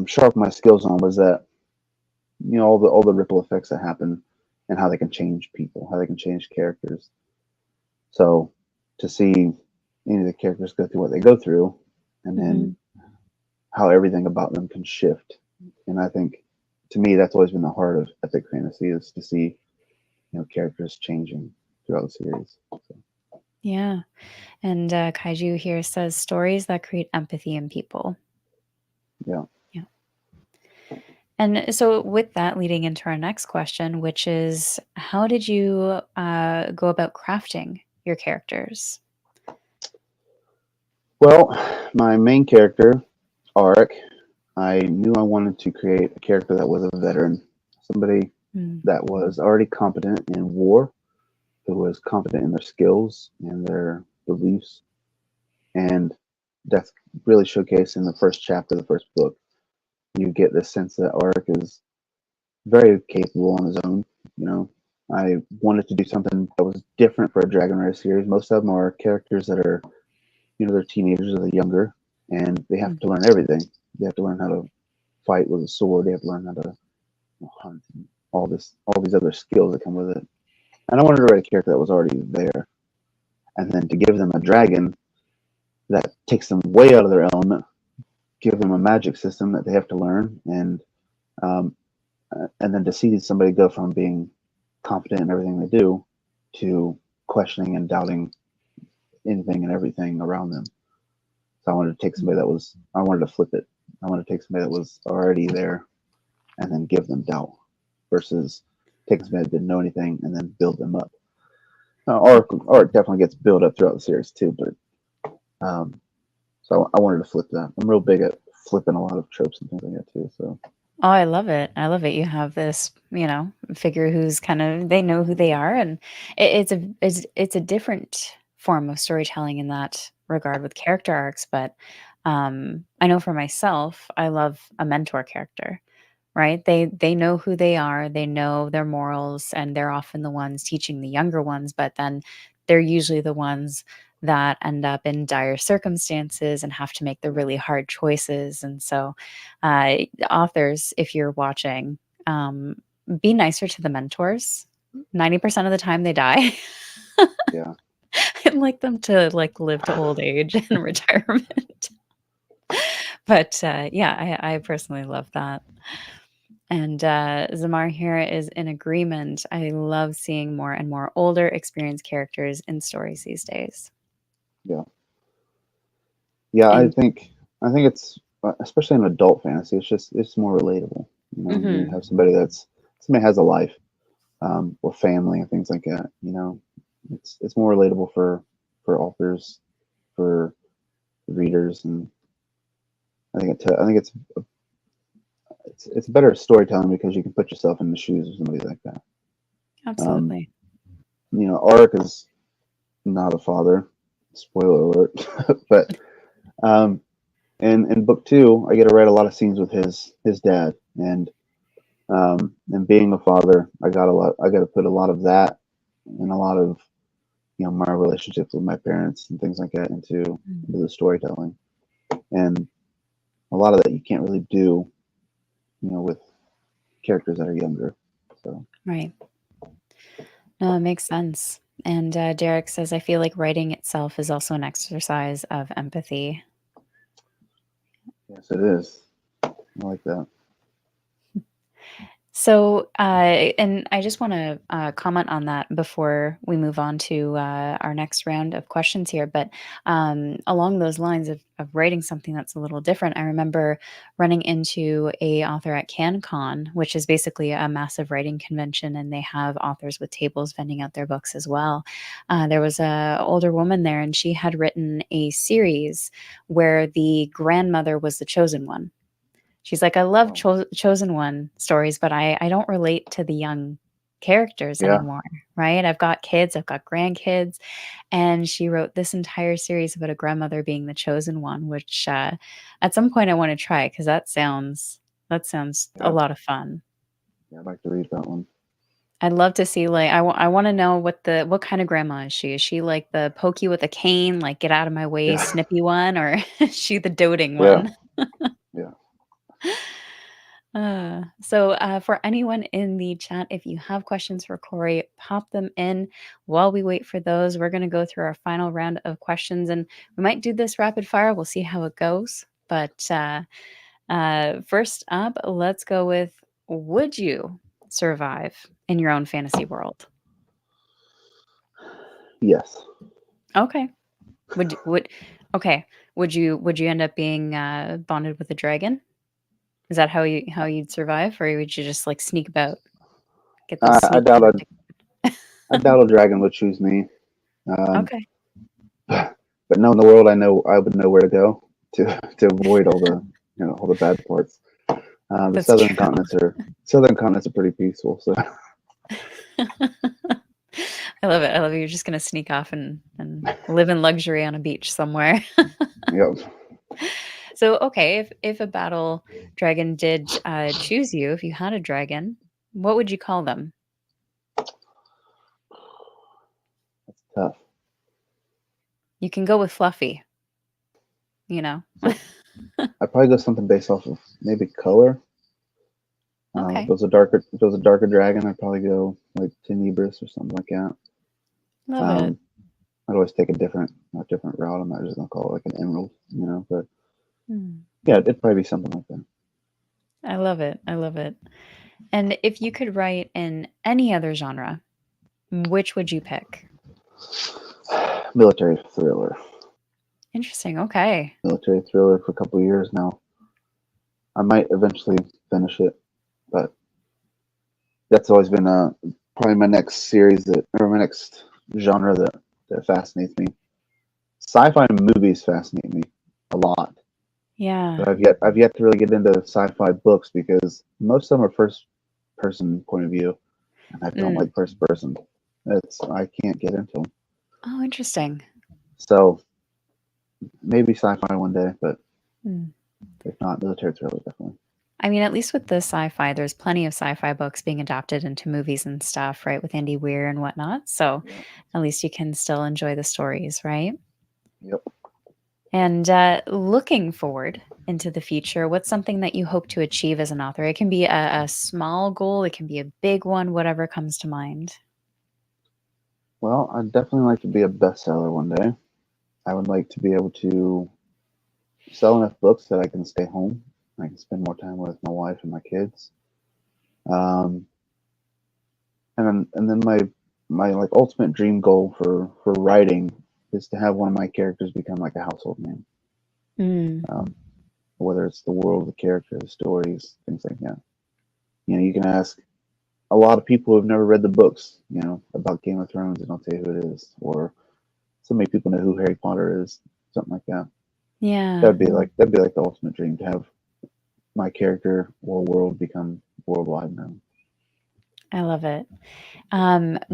sharpen my skills on. Was that all the ripple effects that happen and how they can change people, how they can change characters. So to see any of the characters go through what they go through, and Hmm. then how everything about them can shift. And I think, to me, that's always been the heart of epic fantasy, is to see characters changing throughout the series. So, Yeah. And Kaiju here says stories that create empathy in people. yeah. Yeah. And so, with that, leading into our next question, which is how did you go about crafting your characters? Well, my main character, Arik, I knew I wanted to create a character that was a veteran, somebody Mm. that was already competent in war, who was competent in their skills and their beliefs. And that's really showcased in the first chapter of the first book. You get this sense that Arik is very capable on his own. You know, I wanted to do something that was different for a Dragon Race series. Most of them are characters that are, they're teenagers or they're younger, and they have Mm. to learn everything. They have to learn how to fight with a sword. They have to learn how to hunt, and all these other skills that come with it. And I wanted to write a character that was already there, and then to give them a dragon that takes them way out of their element, give them a magic system that they have to learn, um, and then to see somebody go from being competent in everything they do to questioning and doubting anything and everything around them. So I wanted to take somebody that was, I wanted to flip it. I wanted to take somebody that was already there and then give them doubt versus taking somebody that didn't know anything and then build them up. Art definitely gets built up throughout the series too, but so I wanted to flip that. I'm real big at flipping a lot of tropes and things like that too. So Oh, I love it. I love it. You have this, figure who's kind of they know who they are, and it's a different form of storytelling in that regard with character arcs. But I know for myself, I love a mentor character. Right? They know who they are, they know their morals, and they're often the ones teaching the younger ones, but then they're usually the ones that end up in dire circumstances and have to make the really hard choices. And so, authors, if you're watching, um, be nicer to the mentors. 90% of the time they die. yeah, I'd like them to like live to old age and retirement. But yeah, I personally love that. And Zamar here is in agreement. I love seeing more and more older, experienced characters in stories these days. yeah, yeah. I And think I think it's especially in adult fantasy. It's more relatable. You mhm, have somebody has a life, or family and things like that. It's more relatable for authors, for readers, and I think it's better storytelling because you can put yourself in the shoes of somebody like that. Um, absolutely. Arik is not a father. Spoiler alert, but um, in book two, I get to write a lot of scenes with his dad, and being a father, I got to put a lot of that and a lot of my relationships with my parents and things like that into the storytelling, and a lot of that you can't really do with characters that are younger. So Right. No, it makes sense. And Derek says, I feel like writing itself is also an exercise of empathy. yes, it is. I like that. So, and I just want to comment on that before we move on to our next round of questions here. But along those lines of writing something that's a little different, I remember running into a author at CanCon, which is basically a massive writing convention, and they have authors with tables vending out their books as well. There was a older woman there, and she had written a series where the grandmother was the chosen one. She's like, "I love Wow. Chosen One stories, but I don't relate to the young characters Yeah, anymore, right? I've got kids, I've got grandkids." And she wrote this entire series about a grandmother being the chosen one, which, at some point I wanna try because that sounds a yeah, lot of fun. yeah. I'd like to read that one. I'd love to see, like, I wanna know what kind of grandma is she? Is she like the pokey with a cane, like, "Get out of my way, Yeah, snippy one," or is she the doting yeah, one? yeah. For anyone in the chat, if you have questions for Corey, pop them in. While we wait for those, we're going to go through our final round of questions, and we might do this rapid fire. We'll see how it goes. But first up, let's go with: would you survive in your own fantasy world? Yes. Okay. Would okay. Would you end up being bonded with a dragon? Is that how you'd survive, or would you just like sneak about? Get those I sneak doubt tactics. I doubt a dragon would choose me. Um, Okay. but knowing the world, I know I would know where to go to to avoid all the all the bad parts. The That's true. southern continents are pretty peaceful. So I love it. I love it. You're just gonna sneak off and live in luxury on a beach somewhere. yep. So, okay, if a battle dragon did choose you, if you had a dragon, what would you call them? Tough. You can go with Fluffy, you know. So I'd probably go something based off of maybe color. If Okay. it was a darker dragon, I'd probably go like Tenebris or something like that. Love it. Um, I'd always take a different route. I'm not just gonna call it like an emerald, But Hmm. yeah, it'd probably be something like that. I love it. I love it. And if you could write in any other genre, which would you pick? Military thriller. Interesting. Okay. Military thriller for a couple of years now. I might eventually finish it, but that's always been probably my next series or my next genre that fascinates me. Sci-fi movies fascinate me a lot, Yeah. but I've yet to really get into sci-fi books because most of them are first person point of view, and I don't Mm. like first person. I can't get into them. Oh, interesting. So maybe sci-fi one day, but Mm. if not, military thriller definitely. I mean, at least with the sci-fi, there's plenty of sci-fi books being adapted into movies and stuff, right? With Andy Weir and whatnot. So Yeah. at least you can still enjoy the stories, right? Yep. And looking forward into the future, what's something that you hope to achieve as an author? It can be a small goal, it can be a big one, whatever comes to mind. Well, I'd definitely like to be a bestseller one day. I would like to be able to sell enough books that I can stay home. I can spend more time with my wife and my kids. Um, and then my like ultimate dream goal for writing is to have one of my characters become like a household name. Mm. Um, whether it's the world, the character, the stories, things like that. You can ask a lot of people who've never read the books, about Game of Thrones, and I'll tell you who it is. Or so many people know who Harry Potter is, something like that. Yeah, That'd be like the ultimate dream to have my character or world become worldwide known. I love it.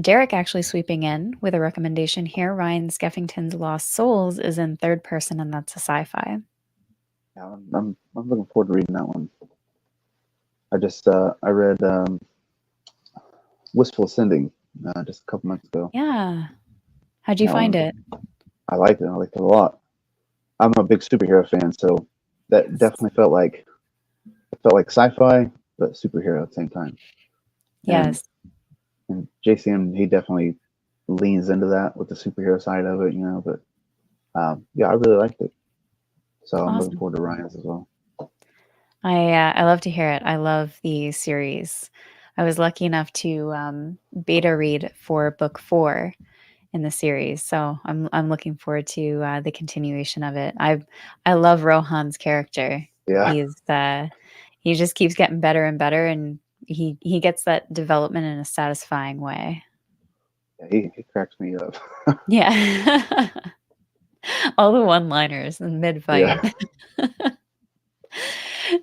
Derek actually sweeping in with a recommendation here. Ryan Skeffington's Lost Souls is in third person, and that's a sci-fi. Yeah, I'm looking forward to reading that one. I read Wistful Ascending just a couple months ago. Yeah. How'd you That find one it? I liked it. I liked it a lot. I'm a big superhero fan, so that Yes. definitely felt like sci-fi but superhero at the same time. And Yes. and JCM, he definitely leans into that with the superhero side of it, But yeah, I really liked it. So I'm looking Awesome. forward to Ryan's as well. I love to hear it. I love the series. I was lucky enough to beta read for book 4 in the series, so I'm looking forward to the continuation of it. I love Rohan's character. Yeah, He just keeps getting better and better, and he gets that development in a satisfying way. yeah, he cracks me up. Yeah. All the one-liners in mid-fight. Yeah.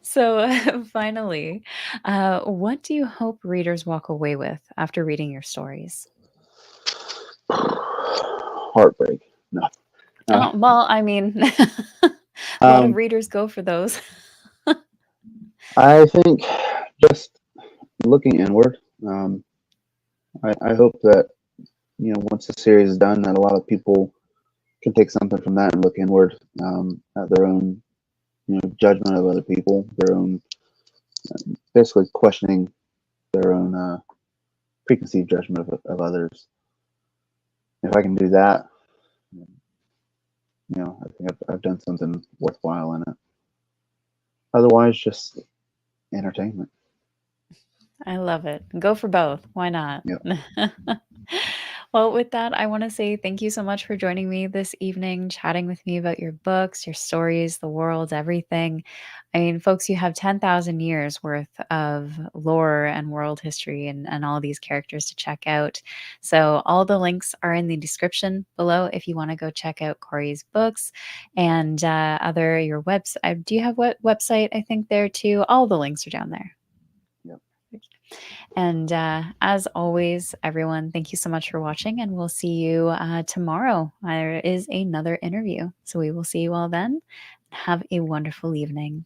So, finally, what do you hope readers walk away with after reading your stories? Heartbreak. No. Uh, Oh, well, I mean, a lot of um, readers go for those. I think just looking inward, um, I hope that, once the series is done, that a lot of people can take something from that and look inward, at their own, judgment of other people, their own, basically questioning their own preconceived judgment of others. If I can do that, I think I've done something worthwhile in it. Otherwise, just entertainment. I love it. Go for both. Why not? Yeah. Well, with that, I want to say thank you so much for joining me this evening, chatting with me about your books, your stories, the world, everything. I mean, folks, you have 10,000 years worth of lore and world history and all these characters to check out. So, all the links are in the description below if you want to go check out Corey's books and other your website. Do you have what website? I think there too. All the links are down there. Yep. And as always, everyone, thank you so much for watching, and we'll see you tomorrow. There is another interview. So we will see you all then. Have a wonderful evening.